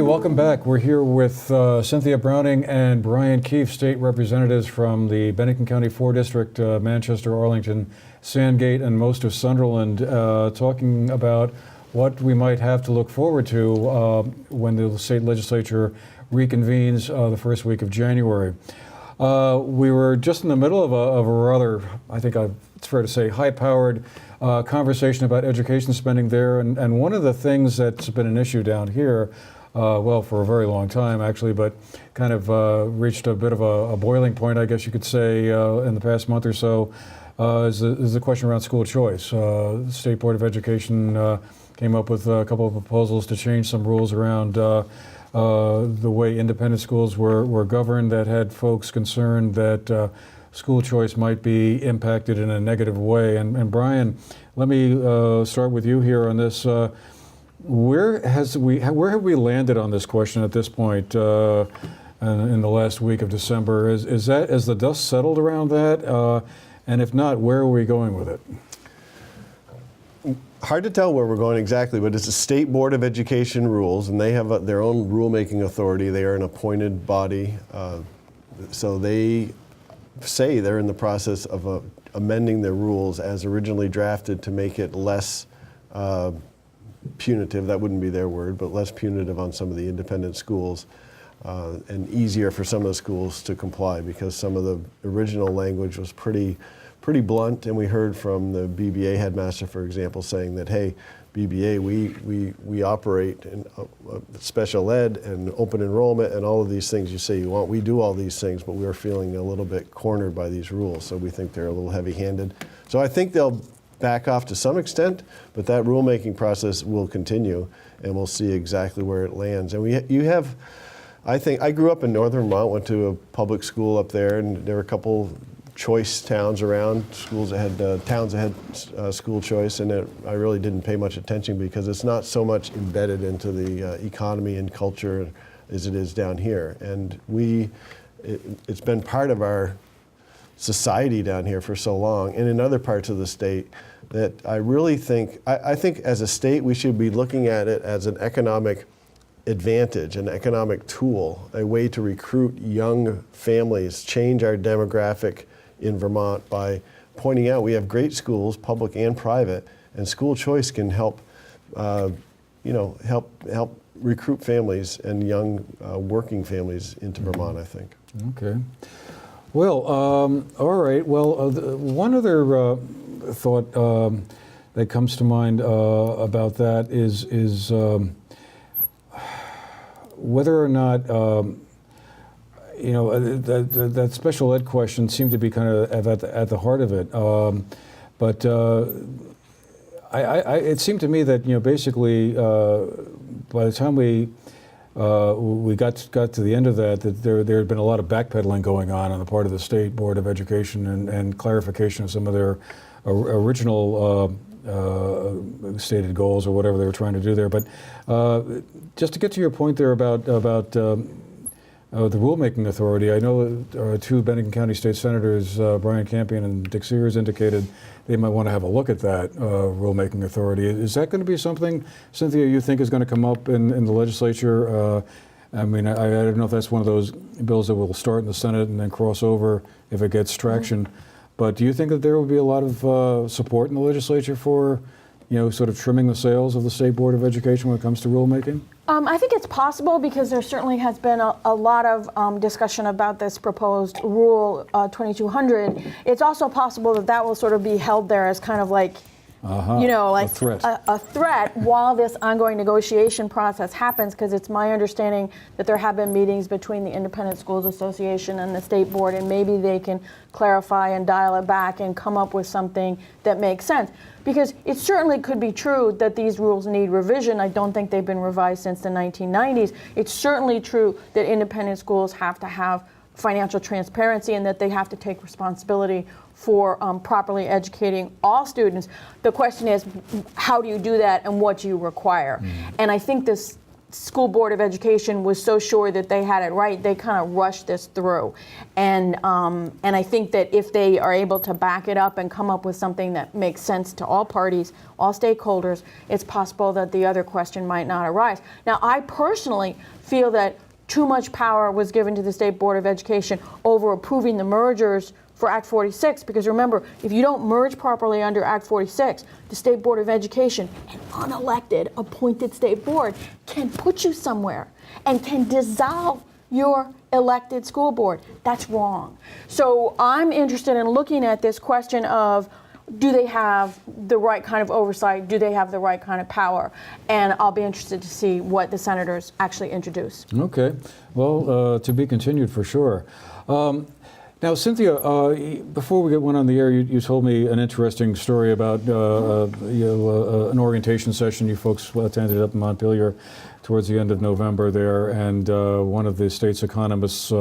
welcome back. We're here with Cynthia Browning and Brian Keefe, state representatives from the Bennington County 4 District, Manchester, Arlington, Sandgate, and most of Sunderland, talking about what we might have to look forward to when the state legislature reconvenes the first week of January. We were just in the middle of a rather, I think it's fair to say, high-powered conversation about education spending there, and one of the things that's been an issue down here, well, for a very long time actually, but kind of reached a bit of a boiling point, I guess you could say, in the past month or so, is the question around school choice. The State Board of Education came up with a couple of proposals to change some rules around the way independent schools were governed that had folks concerned that school choice might be impacted in a negative way. And Brian, let me start with you here on this. Where have we landed on this question at this point in the last week of December? Is the dust settled around that? And if not, where are we going with it? Hard to tell where we're going exactly, but it's a State Board of Education rules, and they have their own rulemaking authority. They are an appointed body, so they say they're in the process of amending their rules as originally drafted to make it less punitive, that wouldn't be their word, but less punitive on some of the independent schools, and easier for some of the schools to comply, because some of the original language was pretty blunt, and we heard from the BBA headmaster, for example, saying that, hey, BBA, we operate in special ed and open enrollment and all of these things you say you want. We do all these things, but we're feeling a little bit cornered by these rules, so we think they're a little heavy-handed. So I think they'll back off to some extent, but that rulemaking process will continue, and we'll see exactly where it lands. And you have, I think, I grew up in northern Vermont, went to a public school up there, and there were a couple choice towns around, towns that had school choice, and I really didn't pay much attention because it's not so much embedded into the economy and culture as it is down here. And it's been part of our society down here for so long, and in other parts of the state, that I really think, I think as a state we should be looking at it as an economic advantage, an economic tool, a way to recruit young families, change our demographic in Vermont by pointing out we have great schools, public and private, and school choice can help, help recruit families and young working families into Vermont, I think. Okay. Well, all right. Well, one other thought that comes to mind about that is whether or not that special ed question seemed to be kind of at the heart of it. But it seemed to me that basically by the time we got to the end of that there had been a lot of backpedaling going on the part of the State Board of Education and clarification of some of their original stated goals or whatever they were trying to do there. But just to get to your point there about the rulemaking authority, I know two Bennington County State Senators, Brian Campion and Dick Sears, indicated they might want to have a look at that rulemaking authority. Is that going to be something, Cynthia, you think is going to come up in the legislature? I mean, I don't know if that's one of those bills that will start in the Senate and then cross over if it gets traction. But do you think that there will be a lot of support in the legislature for, sort of trimming the sails of the State Board of Education when it comes to rulemaking? I think it's possible because there certainly has been a lot of discussion about this proposed Rule 2200. It's also possible that will sort of be held there as kind of like, like a threat while this ongoing negotiation process happens, because it's my understanding that there have been meetings between the Independent Schools Association and the State Board, and maybe they can clarify and dial it back and come up with something that makes sense. Because it certainly could be true that these rules need revision. I don't think they've been revised since the 1990s. It's certainly true that independent schools have to have financial transparency and that they have to take responsibility for properly educating all students. The question is, how do you do that and what do you require? And I think this school board of education was so sure that they had it right, they kind of rushed this through. And I think that if they are able to back it up and come up with something that makes sense to all parties, all stakeholders, it's possible that the other question might not arise. Now, I personally feel that too much power was given to the State Board of Education over approving the mergers for Act 46, because remember, if you don't merge properly under Act 46, the State Board of Education, an unelected, appointed state board, can put you somewhere and can dissolve your elected school board. That's wrong. So I'm interested in looking at this question of, do they have the right kind of oversight? Do they have the right kind of power? And I'll be interested to see what the senators actually introduce. Okay. Well, to be continued for sure. Now, Cynthia, before we went on the air, you told me an interesting story about an orientation session you folks attended up in Montpelier towards the end of November there, and one of the state's economists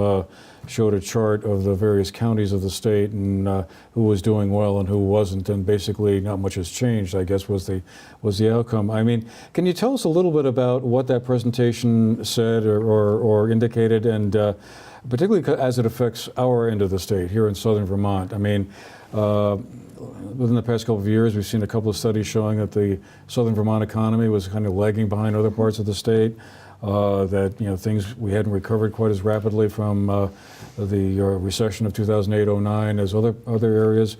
showed a chart of the various counties of the state and who was doing well and who wasn't, and basically not much has changed, I guess, was the outcome. I mean, can you tell us a little bit about what that presentation said or indicated, and particularly as it affects our end of the state here in southern Vermont? I mean, within the past couple of years, we've seen a couple of studies showing that the southern Vermont economy was kind of lagging behind other parts of the state, that things we hadn't recovered quite as rapidly from the recession of 2008-09 as other areas.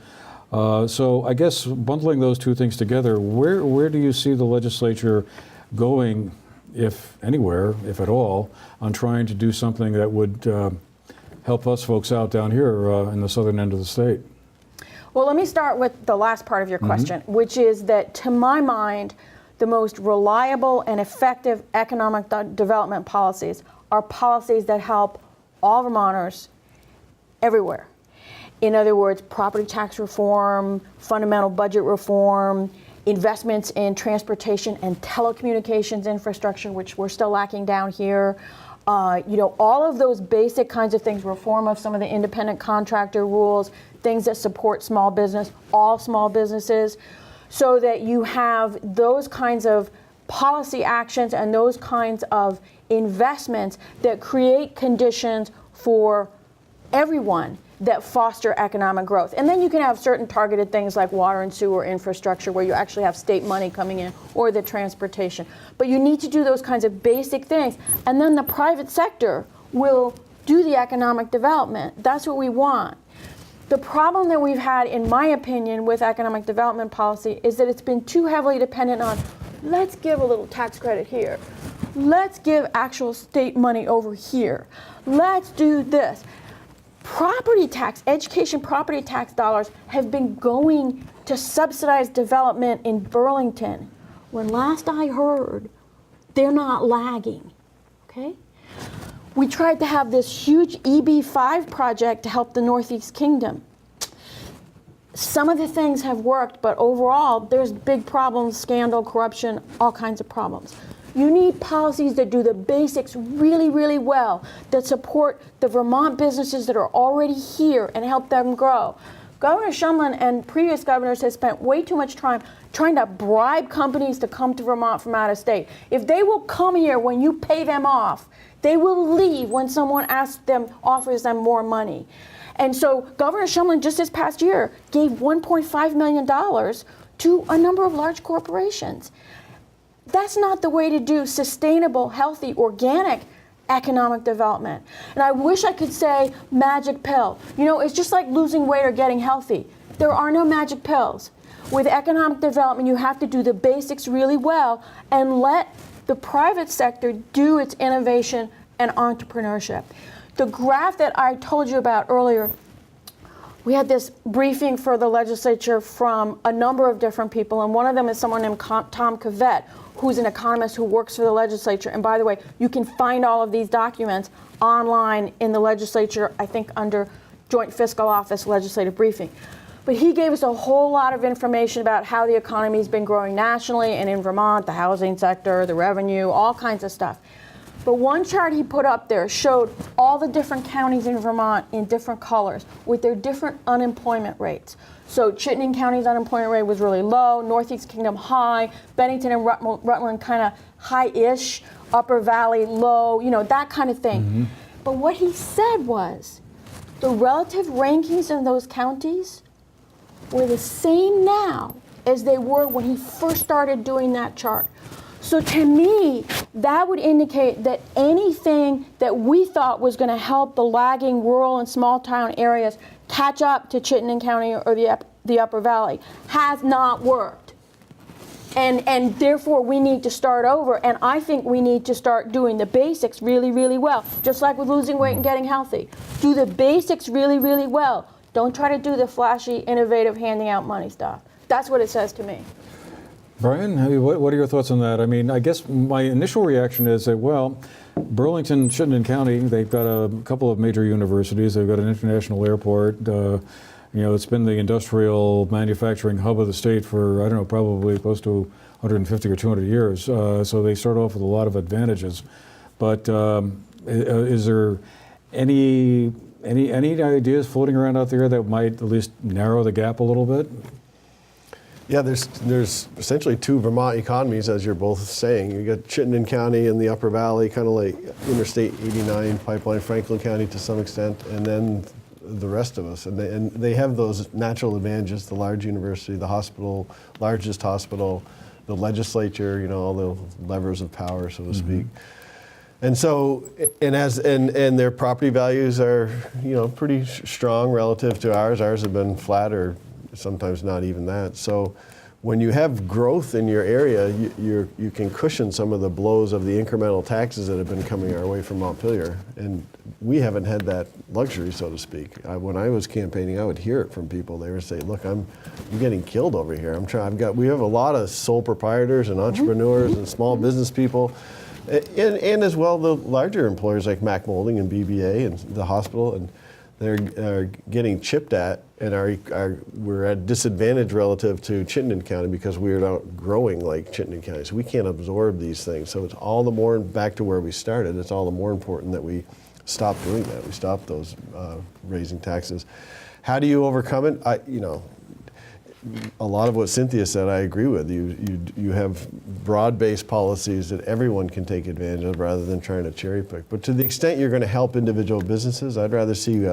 So I guess bundling those two things together, where do you see the legislature going, if anywhere, if at all, on trying to do something that would help us folks out down here in the southern end of the state? Well, let me start with the last part of your question, which is that, to my mind, the most reliable and effective economic development policies are policies that help all Vermonters everywhere. In other words, property tax reform, fundamental budget reform, investments in transportation and telecommunications infrastructure, which we're still lacking down here. All of those basic kinds of things, reform of some of the independent contractor rules, things that support small business, all small businesses, so that you have those kinds of policy actions and those kinds of investments that create conditions for everyone that foster economic growth. And then you can have certain targeted things like water and sewer infrastructure where you actually have state money coming in, or the transportation. But you need to do those kinds of basic things, and then the private sector will do the economic development. That's what we want. The problem that we've had, in my opinion, with economic development policy is that it's been too heavily dependent on, let's give a little tax credit here, let's give actual state money over here, let's do this. Property tax, education property tax dollars have been going to subsidize development in Burlington, when last I heard, they're not lagging, okay? We tried to have this huge EB5 project to help the Northeast Kingdom. Some of the things have worked, but overall, there's big problems, scandal, corruption, all kinds of problems. You need policies that do the basics really, really well, that support the Vermont businesses that are already here and help them grow. Governor Shumlin and previous governors have spent way too much time trying to bribe companies to come to Vermont from out of state. If they will come here when you pay them off, they will leave when someone offers them more money. And so Governor Shumlin just this past year gave $1.5 million to a number of large corporations. That's not the way to do sustainable, healthy, organic economic development. And I wish I could say magic pill. It's just like losing weight or getting healthy. There are no magic pills. With economic development, you have to do the basics really well and let the private sector do its innovation and entrepreneurship. The graph that I told you about earlier, we had this briefing for the legislature from a number of different people, and one of them is someone named Tom Keefe, who's an economist who works for the legislature. And by the way, you can find all of these documents online in the legislature, I think under Joint Fiscal Office Legislative Briefing. But he gave us a whole lot of information about how the economy's been growing nationally and in Vermont, the housing sector, the revenue, all kinds of stuff. But one chart he put up there showed all the different counties in Vermont in different colors with their different unemployment rates. So Chittenden County's unemployment rate was really low, Northeast Kingdom high, Bennington and Rutland kind of high-ish, Upper Valley, low, that kind of thing. But what he said was the relative rankings in those counties were the same now as they were when he first started doing that chart. So to me, that would indicate that anything that we thought was going to help the lagging rural and small town areas catch up to Chittenden County or the Upper Valley has not worked. And therefore we need to start over, and I think we need to start doing the basics really, really well. Just like with losing weight and getting healthy. Do the basics really, really well. Don't try to do the flashy, innovative, handing out money stuff. That's what it says to me. Brian, what are your thoughts on that? I mean, I guess my initial reaction is that, well, Burlington, Chittenden County, they've got a couple of major universities. They've got an international airport. It's been the industrial manufacturing hub of the state for, I don't know, probably close to 150 or 200 years. So they start off with a lot of advantages. But is there any ideas floating around out there that might at least narrow the gap a little bit? Yeah, there's essentially two Vermont economies, as you're both saying. You got Chittenden County and the Upper Valley, kind of like Interstate 89 pipeline, Franklin County to some extent, and then the rest of us. And they have those natural advantages: the large university, the hospital, largest hospital, the legislature, all the levers of power, so to speak. And so, and their property values are, pretty strong relative to ours. Ours have been flat or sometimes not even that. So when you have growth in your area, you can cushion some of the blows of the incremental taxes that have been coming our way from Montpelier. And we haven't had that luxury, so to speak. When I was campaigning, I would hear it from people. They would say, look, I'm getting killed over here. We have a lot of sole proprietors and entrepreneurs and small business people. And as well, the larger employers like Mac Molding and BBA and the hospital, and they're getting chipped at, and we're at disadvantage relative to Chittenden County because we are not growing like Chittenden County. So we can't absorb these things. So it's all the more, back to where we started, it's all the more important that we stop doing that. We stop those raising taxes. How do you overcome it? A lot of what Cynthia said, I agree with. You have broad-based policies that everyone can take advantage of rather than trying to cherry pick. But to the extent you're going to help individual businesses, I'd rather see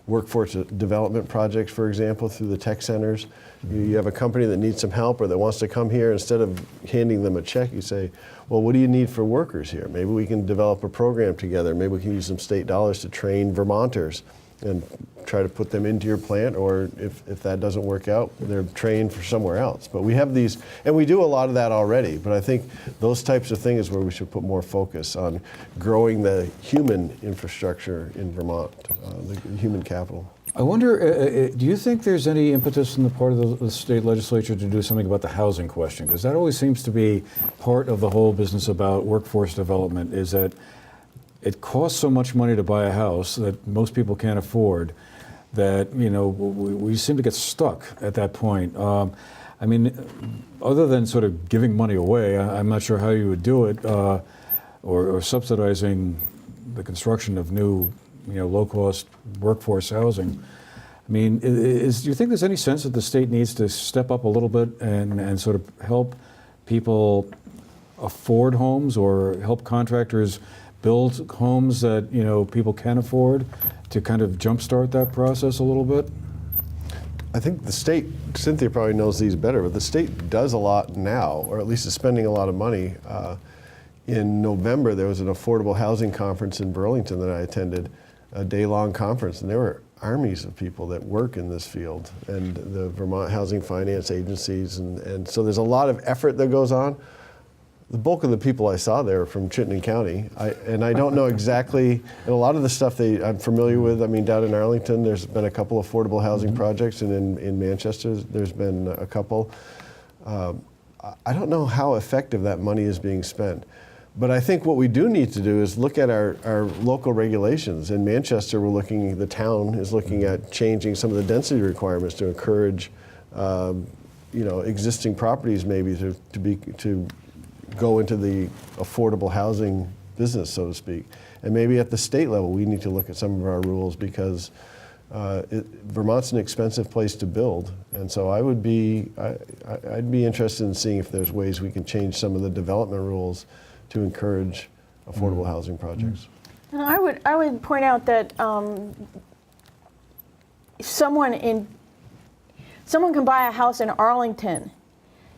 workforce development projects, for example, through the tech centers. You have a company that needs some help or that wants to come here, instead of handing them a check, you say, well, what do you need for workers here? Maybe we can develop a program together. Maybe we can use some state dollars to train Vermonters and try to put them into your plant, or if that doesn't work out, they're trained for somewhere else. But we have these, and we do a lot of that already, but I think those types of things is where we should put more focus on growing the human infrastructure in Vermont, the human capital. I wonder, do you think there's any impetus on the part of the state legislature to do something about the housing question? Because that always seems to be part of the whole business about workforce development, is that it costs so much money to buy a house that most people can't afford, that we seem to get stuck at that point. I mean, other than sort of giving money away, I'm not sure how you would do it, or subsidizing the construction of new, low-cost workforce housing. I mean, do you think there's any sense that the state needs to step up a little bit and sort of help people afford homes, or help contractors build homes that people can afford, to kind of jumpstart that process a little bit? I think the state, Cynthia probably knows these better, but the state does a lot now, or at least is spending a lot of money. In November, there was an affordable housing conference in Burlington that I attended, a day-long conference, and there were armies of people that work in this field, and the Vermont Housing Finance agencies, and so there's a lot of effort that goes on. The bulk of the people I saw there are from Chittenden County, and I don't know exactly, and a lot of the stuff I'm familiar with. I mean, down in Arlington, there's been a couple affordable housing projects, and in Manchester, there's been a couple. I don't know how effective that money is being spent. But I think what we do need to do is look at our local regulations. In Manchester, the town is looking at changing some of the density requirements to encourage, existing properties maybe to go into the affordable housing business, so to speak. And maybe at the state level, we need to look at some of our rules, because Vermont's an expensive place to build. And so I'd be interested in seeing if there's ways we can change some of the development rules to encourage affordable housing projects. And I would point out that someone can buy a house in Arlington.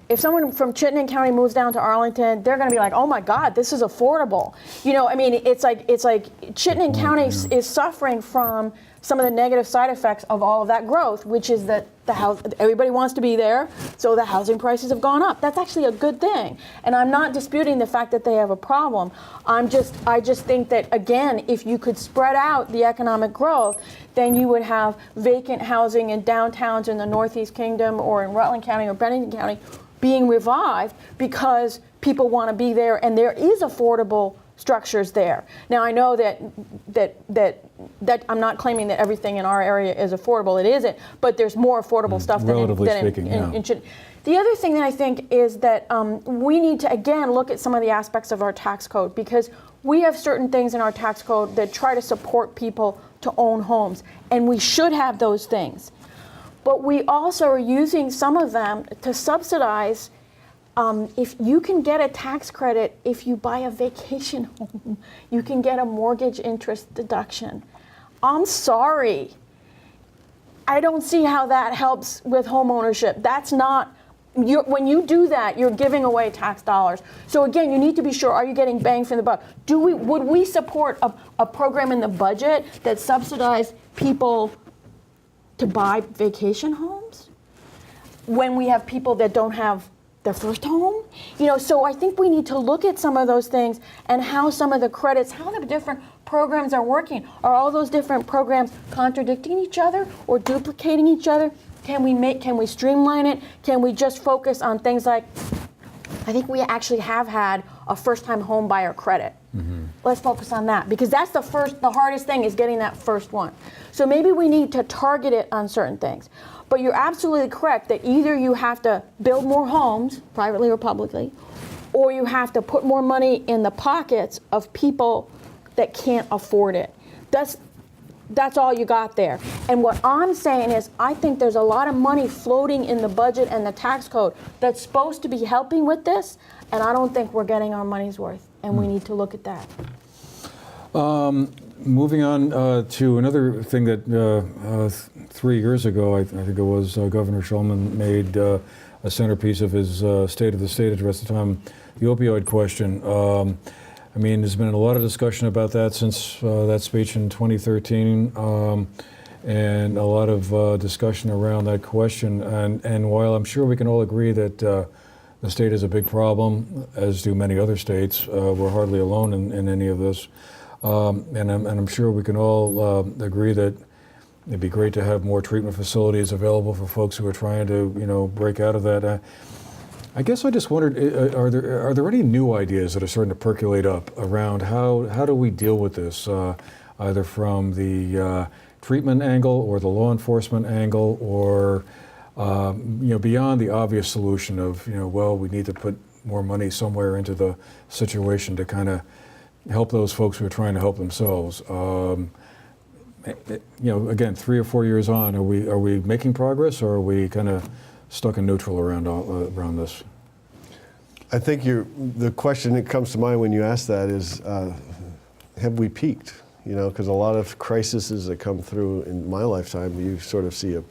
If someone from Chittenden County moves down to Arlington, they're going to be like, "Oh my God, this is affordable." I mean, it's like Chittenden County is suffering from some of the negative side effects of all of that growth, which is that everybody wants to be there, so the housing prices have gone up. That's actually a good thing, and I'm not disputing the fact that they have a problem. I just think that, again, if you could spread out the economic growth, then you would have vacant housing in downtowns in the Northeast Kingdom or in Rutland County or Bennington County being revived because people want to be there and there is affordable structures there. Now, I know that I'm not claiming that everything in our area is affordable. It isn't, but there's more affordable stuff than in The other thing that I think is that we need to, again, look at some of the aspects of our tax code, because we have certain things in our tax code that try to support people to own homes, and we should have those things. But we also are using some of them to subsidize. If you can get a tax credit if you buy a vacation home, you can get a mortgage interest deduction. I'm sorry. I don't see how that helps with home ownership. That's not, when you do that, you're giving away tax dollars. So again, you need to be sure, are you getting bang for the buck? Would we support a program in the budget that subsidized people to buy vacation homes when we have people that don't have their first home? So I think we need to look at some of those things and how some of the credits, how the different programs are working. Are all those different programs contradicting each other or duplicating each other? Can we streamline it? Can we just focus on things like, I think we actually have had a first-time home buyer credit. Mm-hmm. Let's focus on that, because that's the hardest thing is getting that first one. So maybe we need to target it on certain things. But you're absolutely correct that either you have to build more homes, privately or publicly, or you have to put more money in the pockets of people that can't afford it. That's all you got there. And what I'm saying is, I think there's a lot of money floating in the budget and the tax code that's supposed to be helping with this, and I don't think we're getting our money's worth, and we need to look at that. Moving on to another thing that 3 years ago, I think it was, Governor Shulman made a centerpiece of his State of the State address at the time, the opioid question. I mean, there's been a lot of discussion about that since that speech in 2013, and a lot of discussion around that question. And while I'm sure we can all agree that the state is a big problem, as do many other states, we're hardly alone in any of this. And I'm sure we can all agree that it'd be great to have more treatment facilities available for folks who are trying to, break out of that. I guess I just wondered, are there any new ideas that are starting to percolate up around how do we deal with this, either from the treatment angle or the law enforcement angle, or beyond the obvious solution of we need to put more money somewhere into the situation to kind of help those folks who are trying to help themselves. Again, 3 or 4 years on, are we making progress, or are we kind of stuck in neutral around this? I think the question that comes to mind when you ask that is, have we peaked? Because a lot of crises that come through in my lifetime, you sort of see a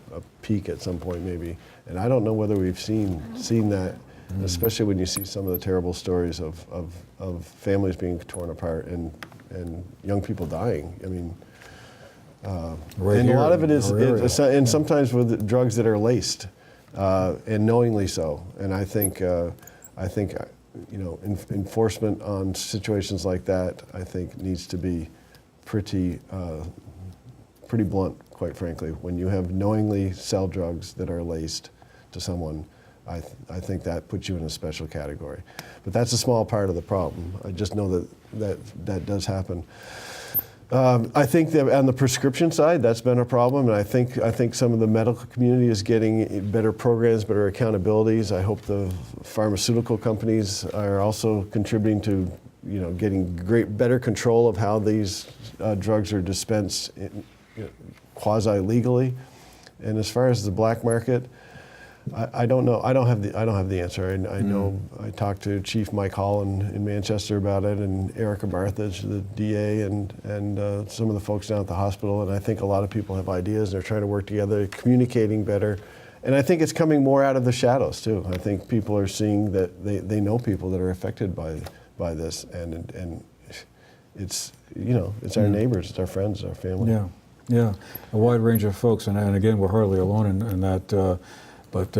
peak at some point maybe, and I don't know whether we've seen that, especially when you see some of the terrible stories of families being torn apart and young people dying. I mean. And a lot of it is, and sometimes with drugs that are laced, and knowingly so. And I think enforcement on situations like that, I think, needs to be pretty blunt, quite frankly. When you have knowingly sell drugs that are laced to someone, I think that puts you in a special category. But that's a small part of the problem. I just know that does happen. I think that on the prescription side, that's been a problem, and I think some of the medical community is getting better programs, better accountabilities. I hope the pharmaceutical companies are also contributing to, getting better control of how these drugs are dispensed quasi-legally. And as far as the black market, I don't know. I don't have the answer. I know I talked to Chief Mike Hall in Manchester about it, and Erica Barthage, the DA, and some of the folks down at the hospital. And I think a lot of people have ideas. They're trying to work together, communicating better. And I think it's coming more out of the shadows too. I think people are seeing that they know people that are affected by this, and it's it's our neighbors, it's our friends, our family. Yeah, a wide range of folks, and again, we're hardly alone in that. But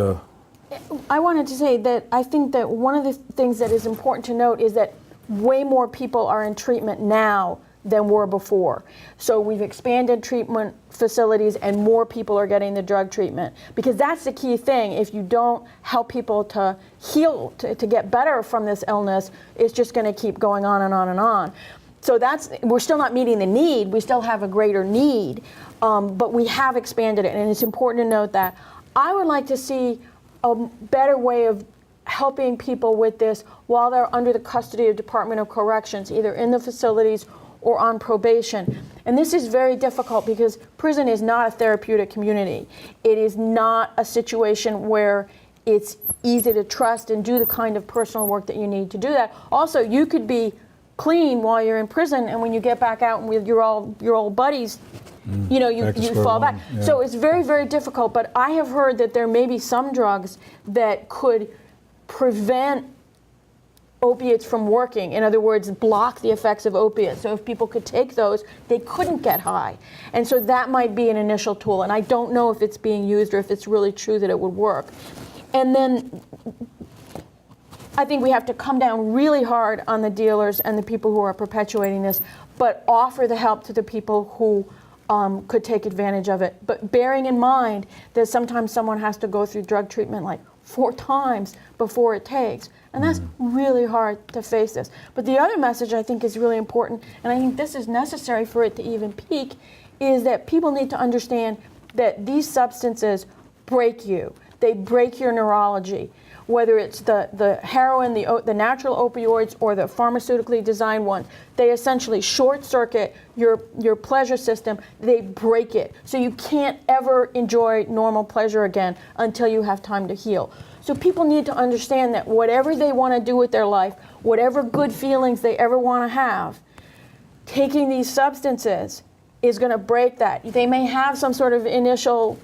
I wanted to say that I think that one of the things that is important to note is that way more people are in treatment now than were before. So we've expanded treatment facilities and more people are getting the drug treatment, because that's the key thing. If you don't help people to heal, to get better from this illness, it's just going to keep going on and on and on. So we're still not meeting the need. We still have a greater need, but we have expanded it, and it's important to note that. I would like to see a better way of helping people with this while they're under the custody of Department of Corrections, either in the facilities or on probation. And this is very difficult because prison is not a therapeutic community. It is not a situation where it's easy to trust and do the kind of personal work that you need to do that. Also, you could be clean while you're in prison, and when you get back out and with your old buddies, you fall back. Yeah. So it's very, very difficult, but I have heard that there may be some drugs that could prevent opiates from working. In other words, block the effects of opiates. So if people could take those, they couldn't get high. And so that might be an initial tool, and I don't know if it's being used or if it's really true that it would work. And then I think we have to come down really hard on the dealers and the people who are perpetuating this, but offer the help to the people who could take advantage of it. But bearing in mind that sometimes someone has to go through drug treatment like 4 times before it takes. And that's really hard to face this. But the other message I think is really important, and I think this is necessary for it to even peak, is that people need to understand that these substances break you. They break your neurology. Whether it's the heroin, the natural opioids, or the pharmaceutically designed ones, they essentially short circuit your pleasure system. They break it. So you can't ever enjoy normal pleasure again until you have time to heal. So people need to understand that whatever they want to do with their life, whatever good feelings they ever want to have, taking these substances is going to break that. They may have some sort of initial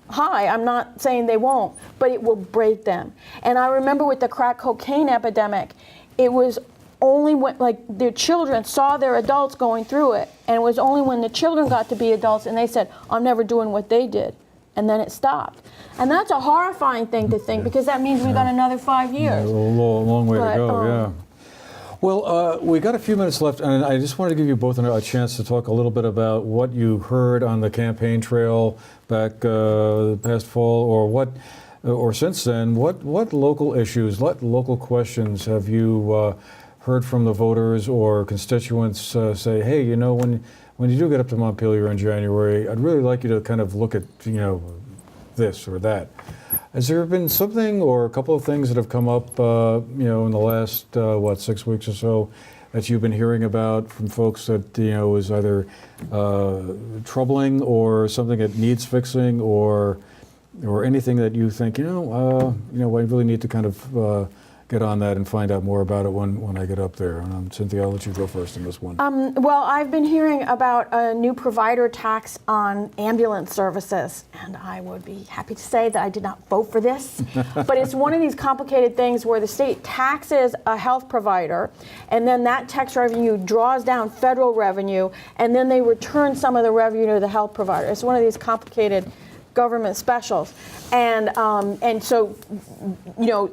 high, I'm not saying they won't, but it will break them. And I remember with the crack cocaine epidemic, it was only when their children saw their adults going through it, and it was only when the children got to be adults and they said, I'm never doing what they did. And then it stopped. And that's a horrifying thing to think, because that means we got another 5 years. a long way to go, yeah. Well, we got a few minutes left, and I just wanted to give you both a chance to talk a little bit about what you heard on the campaign trail back the past fall, or since then. What local issues, what local questions have you heard from the voters or constituents say, hey, when you do get up to Montpelier in January, I'd really like you to kind of look at this or that. Has there been something or a couple of things that have come up, in the last 6 weeks or so, that you've been hearing about from folks that is either troubling or something that needs fixing, or anything that you think I really need to kind of get on that and find out more about it when I get up there. And Cynthia, I'll let you go first on this one. Well, I've been hearing about a new provider tax on ambulance services, and I would be happy to say that I did not vote for this, but it's one of these complicated things where the state taxes a health provider, and then that tax revenue draws down federal revenue, and then they return some of the revenue to the health provider. It's one of these complicated government specials, and so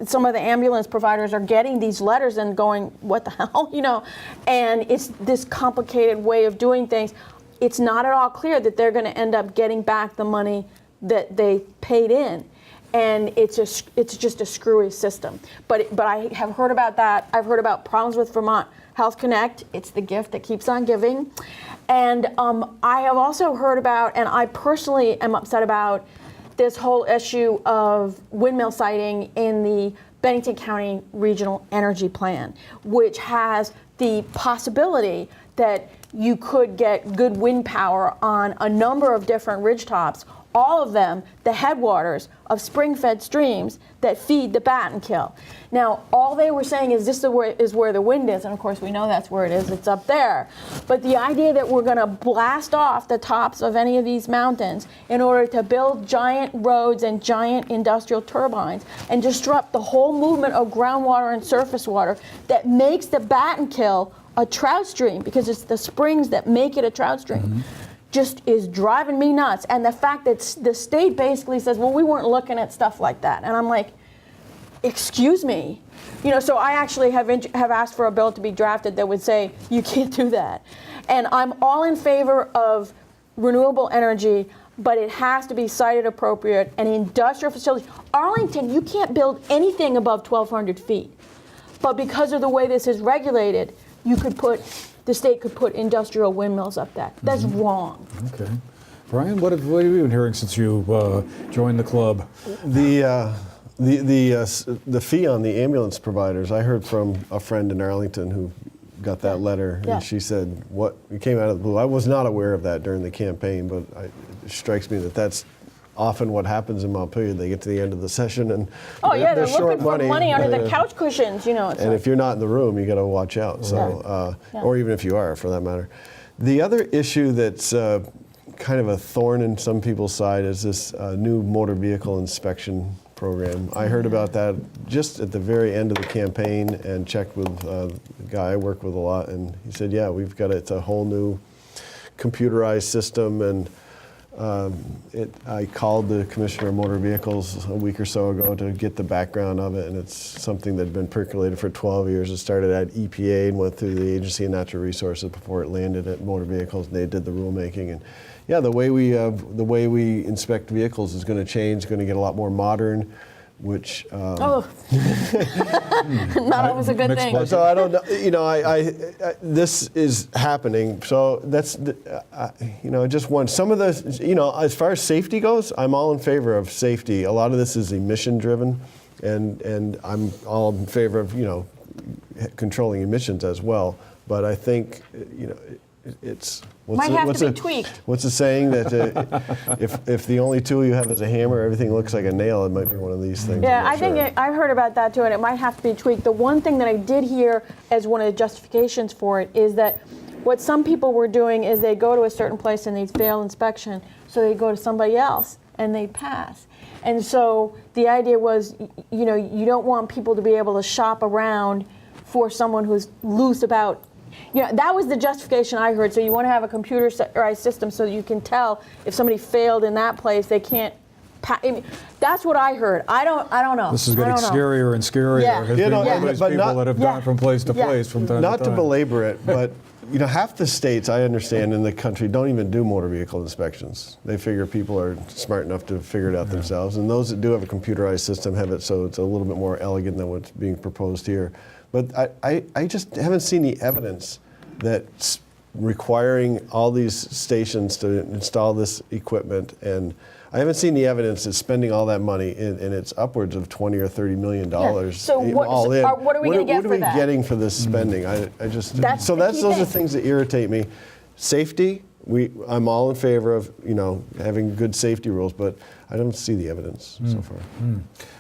some of the ambulance providers are getting these letters and going, what the hell, and it's this complicated way of doing things. It's not at all clear that they're going to end up getting back the money that they paid in, and it's just a screwy system. But I have heard about that. I've heard about problems with Vermont Health Connect. It's the gift that keeps on giving. And I have also heard about, and I personally am upset about, this whole issue of windmill siting in the Bennington County Regional Energy Plan, which has the possibility that you could get good wind power on a number of different ridgetops all of them the headwaters of spring-fed streams that feed the bat and kill. Now, all they were saying is this is where the wind is, and of course we know that's where it is, it's up there. But the idea that we're going to blast off the tops of any of these mountains in order to build giant roads and giant industrial turbines and disrupt the whole movement of groundwater and surface water that makes the bat and kill a trout stream, because it's the springs that make it a trout stream, just is driving me nuts. And the fact that the state basically says, well, we weren't looking at stuff like that. And I'm like, excuse me. You know, so I actually have asked for a bill to be drafted that would say you can't do that. And I'm all in favor of renewable energy, but it has to be sited appropriate and industrial facilities. Arlington, you can't build anything above 1,200 feet. But because of the way this is regulated, the state could put industrial windmills up there. That's wrong. Okay. Brian, what have you been hearing since you joined the club? The fee on the ambulance providers, I heard from a friend in Arlington who got that letter, and she said, "What? It came out of the blue." I was not aware of that during the campaign, but it strikes me that that's often what happens in Montpelier. They get to the end of the session and they're short looking for money under the couch cushions, you know. And if you're not in the room, you got to watch out. So, or even if you are, for that matter. The other issue that's kind of a thorn in some people's side is this new motor vehicle inspection program. I heard about that just at the very end of the campaign and checked with a guy I work with a lot, and he said, yeah, we've got it's a whole new computerized system. And I called the Commissioner of Motor Vehicles a week or so ago to get the background of it, and it's something that had been percolated for 12 years. It started at EPA and went through the Agency of Natural Resources before it landed at motor vehicles, and they did the rulemaking. And yeah, the way we inspect vehicles is going to change. It's going to get a lot more modern, which not always a good thing. So I don't know. You know, I this is happening. So that's just one. Some of the as far as safety goes, I'm all in favor of safety. A lot of this is emission driven, and I'm all in favor of controlling emissions as well. But I think it's might have to be tweaked. What's the saying that if the only tool you have is a hammer, everything looks like a nail? It might be one of these things. Yeah, I think I've heard about that too, and it might have to be tweaked. The one thing that I did hear as one of the justifications for it is that what some people were doing is they go to a certain place and they fail inspection, so they go to somebody else and they pass. And so the idea was, you don't want people to be able to shop around for someone who's loose about. That was the justification I heard. So you want to have a computerized system so that you can tell if somebody failed in that place, they can't. That's what I heard. I don't know. This is getting scarier and scarier. Yeah. There's people that have gone from place to place from time to time. Not to belabor it, but half the states I understand in the country don't even do motor vehicle inspections. They figure people are smart enough to figure it out themselves, and those that do have a computerized system have it so it's a little bit more elegant than what's being proposed here. But I just haven't seen the evidence that's requiring all these stations to install this equipment, and I haven't seen the evidence that spending all that money, and it's upwards of $20 or $30 million So all in. What are we going to get for that? What are we getting for this spending? Those are things that irritate me. Safety, I'm all in favor of having good safety rules, but I don't see the evidence so far.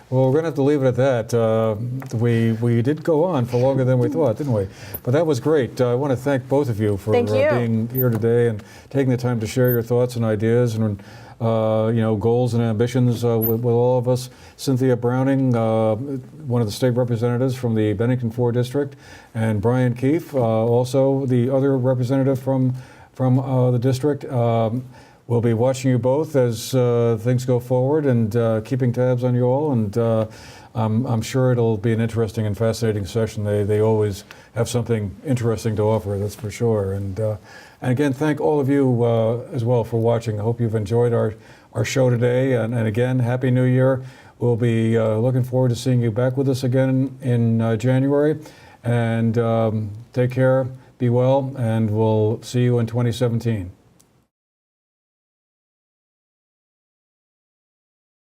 Well, we're going to have to leave it at that. We did go on for longer than we thought, didn't we? But that was great. I want to thank both of you for being here today and taking the time to share your thoughts and ideas and goals and ambitions with all of us. Cynthia Browning, one of the state representatives from the Bennington 4 District, and Brian Keefe, also the other representative from the district. We'll be watching you both as things go forward and keeping tabs on you all. And I'm sure it'll be an interesting and fascinating session. They always have something interesting to offer, that's for sure. And again, thank all of you as well for watching. I hope you've enjoyed our show today. And again, Happy New Year. We'll be looking forward to seeing you back with us again in January. And take care, be well, and we'll see you in 2017.